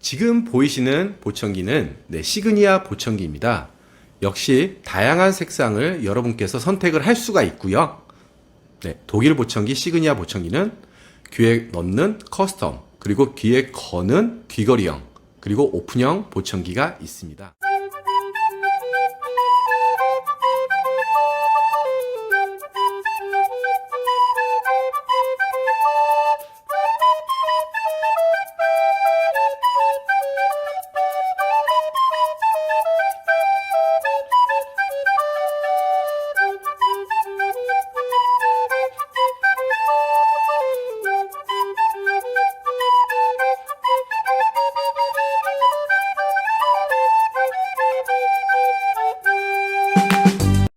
지금 보이시는 보청기는 시그니아 보청기입니다. 역시 다양한 색상을 여러분께서 선택을 할 수가 있고요. 독일 보청기 시그니아 보청기는 귀에 넣는 커스텀, 그리고 귀에 거는 귀걸이형, 그리고 오픈형 보청기가 있습니다.